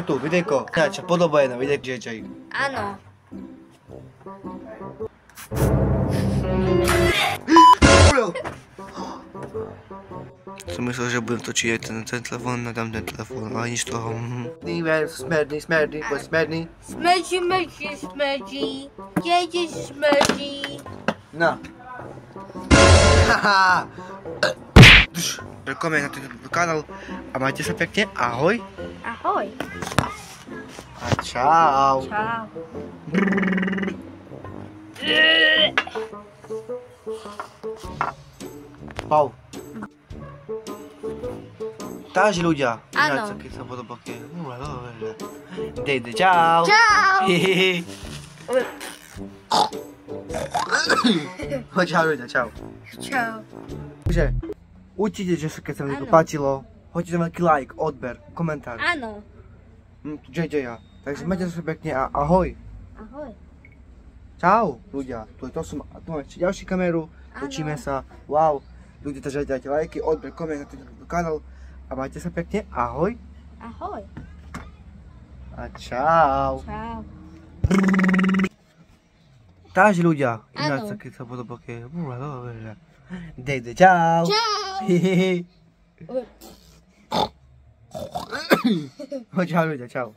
tu, videjko. Čo podobaje na videjk JJ. Áno. Som myslel, že budem točiť aj ten telefón, nadám ten telefón, ale nič toho. Smerdný. Smrdí. Jeď smrdí. No. Haha. Koment na tento kanál a majte sa pekne. Ahoj. Ahoj. A čau. Čau. Pau. Takže ľudia, Áno. keď sa budú boky. Dejde, čau. Čau. Čau ľudia, čau. Čau. Takže, určite, že sa keď sa mi to páčilo, hoďte veľký like, odber, komentár. Áno. JJ. Takže majte sa pekne a ahoj. Ahoj. Čau ľudia, tu máme ešte ďalšiu kameru, točíme sa, wow. Ľudia, takže dajte lajky, odber, koment na tento kanál a majte sa pekne, ahoj. Ahoj. A čau. Čau. Takže ľudia, ináč sa keď sa budú boky. Dejde, čau. Čau. Čau ľudia, čau.